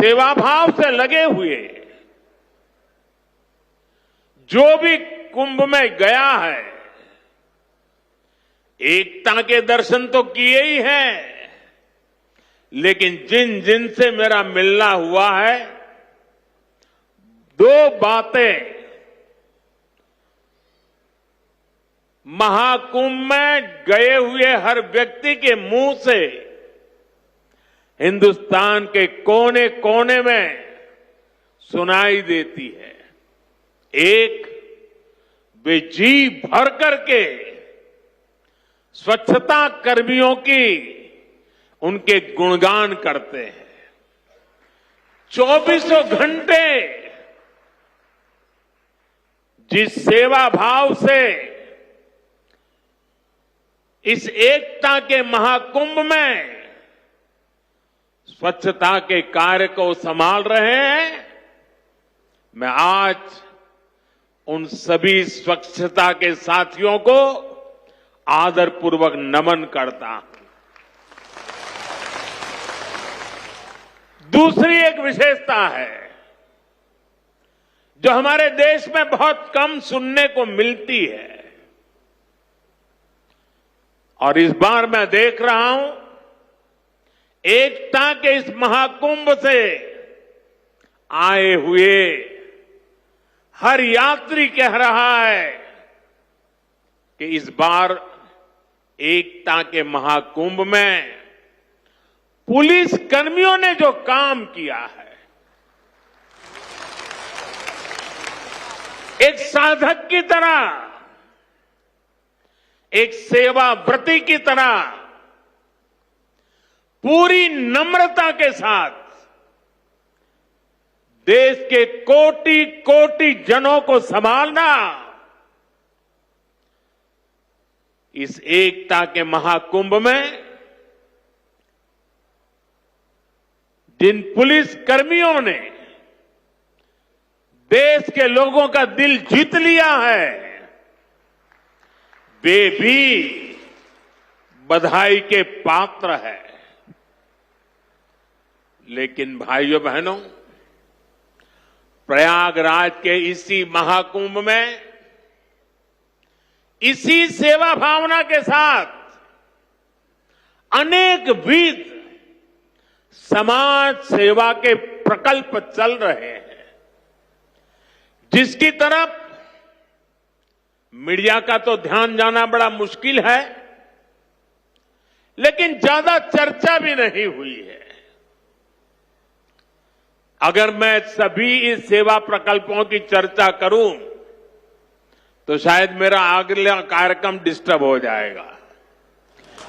सेवाभाव से लगे हुए जो भी कुंभ में गया है, एकता के दर्शन तो किए ही हैं, लेकिन जिन जिन से मेरा मिलना हुआ है, दो बातें महाकुंभ में गए हुए हर व्यक्ति के मुंह से हिंदुस्तान के कोने कोने में सुनाई देती है। एक, वे जी भर करके स्वच्छता कर्मियों की उनके गुणगान करते हैं। 24 घंटे जिस सेवा भाव से इस एकता के महाकुंभ में स्वच्छता के कार्य को संभाल रहे हैं, मैं आज उन सभी स्वच्छता के साथियों को आदरपूर्वक नमन करता हूं। दूसरी एक विशेषता है जो हमारे देश में बहुत कम सुनने को मिलती है, और इस बार मैं देख रहा हूं एकता के इस महाकुंभ से आए हुए हर यात्री कह रहा है कि इस बार एकता के महाकुंभ में पुलिस कर्मियों ने जो काम किया है, एक साधक की तरह, एक सेवाव्रती की तरह पूरी नम्रता के साथ देश के कोटि कोटि जनों को संभालना इस एकता के महाकुंभ में जिन पुलिस कर्मियों ने देश के लोगों का दिल जीत लिया है, वे भी बधाई के पात्र है। लेकिन भाइयों बहनों, प्रयागराज के इसी महाकुंभ में इसी सेवा भावना के साथ अनेक विध समाज सेवा के प्रकल्प चल रहे हैं, जिसकी तरफ मीडिया का तो ध्यान जाना बड़ा मुश्किल है, लेकिन ज्यादा चर्चा भी नहीं हुई है। अगर मैं सभी इस सेवा प्रकल्पों की चर्चा करूं तो शायद मेरा अगला कार्यक्रम डिस्टर्ब हो जाएगा,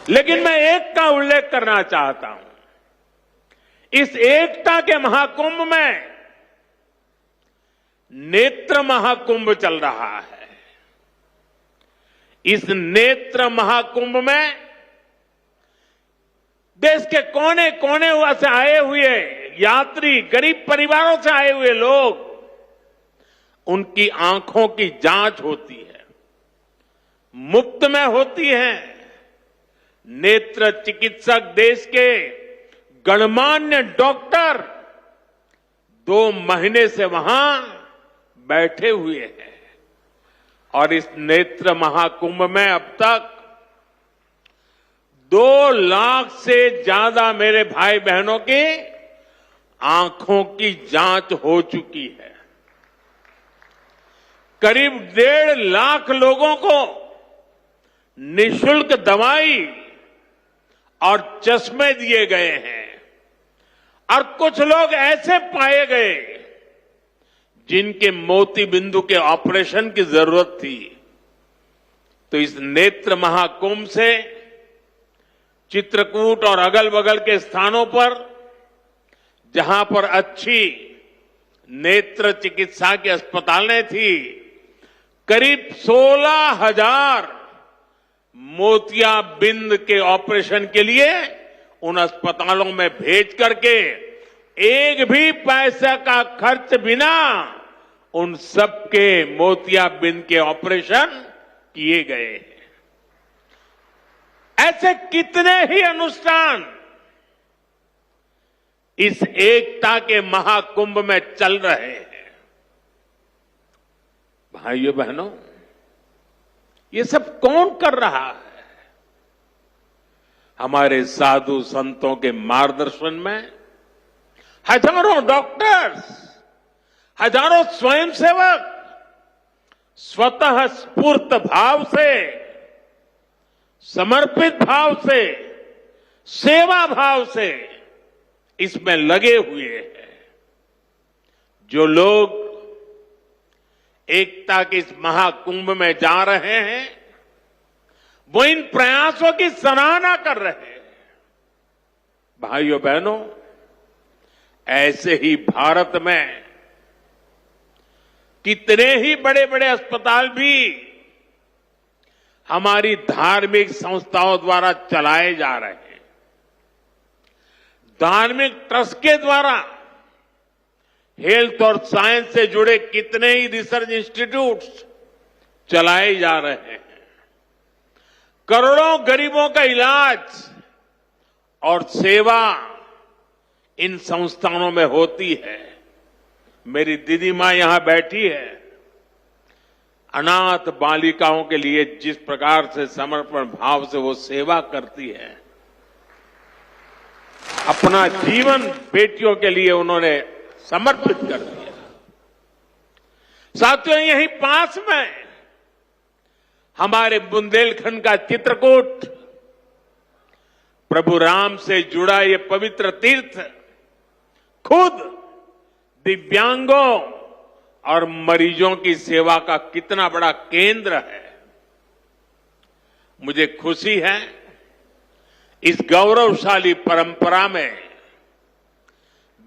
लेकिन मैं एक का उल्लेख करना चाहता हूं। इस एकता के महाकुंभ में नेत्र महाकुंभ चल रहा है। इस नेत्र महाकुंभ में देश के कोने कोने से आए हुए यात्री, गरीब परिवारों से आए हुए लोग, उनकी आंखों की जांच होती है, मुफ्त में होती है। नेत्र चिकित्सक, देश के गणमान्य डॉक्टर 2 महीने से वहां बैठे हुए हैं, और इस नेत्र महाकुंभ में अब तक 2 लाख से ज्यादा मेरे भाई बहनों की आंखों की जांच हो चुकी है। करीब 1.5 लाख लोगों को निःशुल्क दवाई और चश्मे दिए गए हैं, और कुछ लोग ऐसे पाए गए जिनके मोती बिंदु के ऑपरेशन की जरूरत थी। तो इस नेत्र महाकुंभ से चित्रकूट और अगल बगल के स्थानों पर जहां पर अच्छी नेत्र चिकित्सा की अस्पतालें थी, करीब 16,000 मोतियाबिंद के ऑपरेशन के लिए उन अस्पतालों में भेज करके एक भी पैसा का खर्च बिना उन सबके मोतियाबिंद के ऑपरेशन किए गए हैं। ऐसे कितने ही अनुष्ठान इस एकता के महाकुंभ में चल रहे हैं। भाइयों बहनों, ये सब कौन कर रहा है? हमारे साधु संतों के मार्गदर्शन में हजारों डॉक्टर्स, हजारों स्वयंसेवक स्वतः स्फूर्त भाव से, समर्पित भाव से, सेवा भाव से इसमें लगे हुए हैं। जो लोग एकता के इस महाकुंभ में जा रहे हैं, वो इन प्रयासों की सराहना कर रहे हैं। भाइयों बहनों, ऐसे ही भारत में कितने ही बड़े बड़े अस्पताल भी हमारी धार्मिक संस्थाओं द्वारा चलाए जा रहे हैं। धार्मिक ट्रस्ट के द्वारा हेल्थ और साइंस से जुड़े कितने ही रिसर्च इंस्टीट्यूट्स चलाए जा रहे हैं। करोड़ों गरीबों का इलाज और सेवा इन संस्थानों में होती है। मेरी दीदी मां यहां बैठी है। अनाथ बालिकाओं के लिए जिस प्रकार से समर्पण भाव से वो सेवा करती है, अपना जीवन बेटियों के लिए उन्होंने समर्पित कर दिया। साथियों, यहीं पास में हमारे बुंदेलखंड का चित्रकूट, प्रभु राम से जुड़ा ये पवित्र तीर्थ खुद दिव्यांगों और मरीजों की सेवा का कितना बड़ा केंद्र है। मुझे खुशी है इस गौरवशाली परंपरा में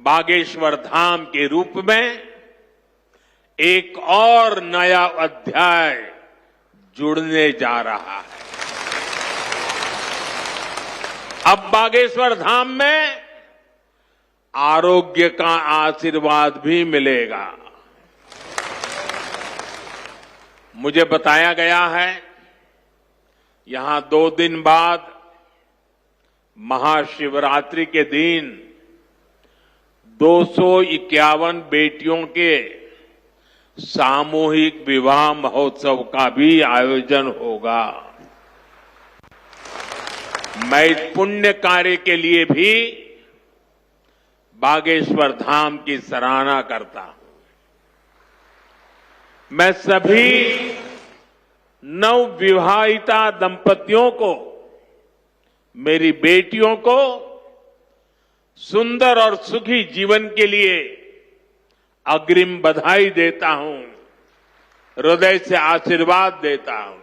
बागेश्वर धाम के रूप में एक और नया अध्याय जुड़ने जा रहा है। अब बागेश्वर धाम में आरोग्य का आशीर्वाद भी मिलेगा। मुझे बताया गया है यहां 2 दिन बाद महाशिवरात्रि के दिन 251 बेटियों के सामूहिक विवाह महोत्सव का भी आयोजन होगा। मैं इस पुण्य कार्य के लिए भी बागेश्वर धाम की सराहना करता हूं। मैं सभी नवविवाहिता दंपतियों को, मेरी बेटियों को सुंदर और सुखी जीवन के लिए अग्रिम बधाई देता हूं, हृदय से आशीर्वाद देता हूं।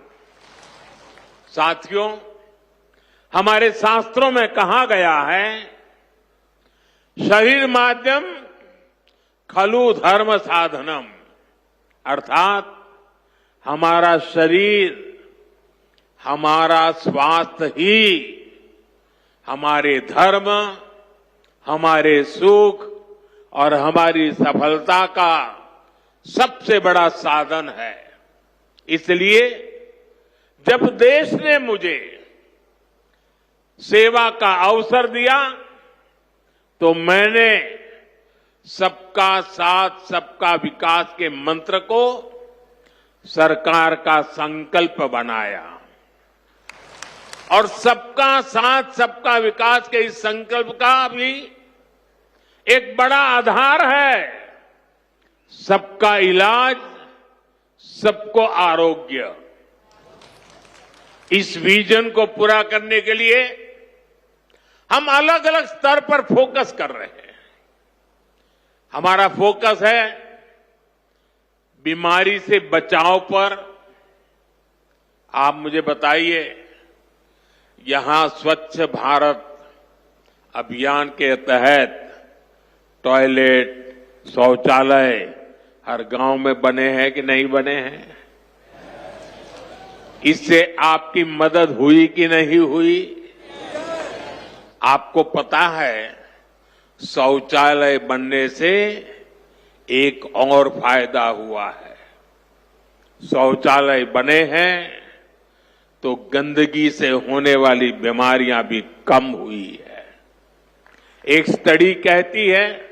साथियों, हमारे शास्त्रों में कहा गया है, शरीर माध्यम खलु धर्म साधनम, अर्थात हमारा शरीर, हमारा स्वास्थ्य ही हमारे धर्म, हमारे सुख और हमारी सफलता का सबसे बड़ा साधन है। इसलिए जब देश ने मुझे सेवा का अवसर दिया तो मैंने सबका साथ सबका विकास के मंत्र को सरकार का संकल्प बनाया और सबका साथ सबका विकास के इस संकल्प का भी एक बड़ा आधार है सबका इलाज, सबको आरोग्य। इस विजन को पूरा करने के लिए हम अलग अलग स्तर पर फोकस कर रहे हैं। हमारा फोकस है बीमारी से बचाव पर। आप मुझे बताइए, यहां स्वच्छ भारत अभियान के तहत टॉयलेट, शौचालय हर गांव में बने हैं कि नहीं बने हैं? इससे आपकी मदद हुई कि नहीं हुई? आपको पता है, शौचालय बनने से एक और फायदा हुआ है। शौचालय बने हैं तो गंदगी से होने वाली बीमारियां भी कम हुई है। एक स्टडी कहती है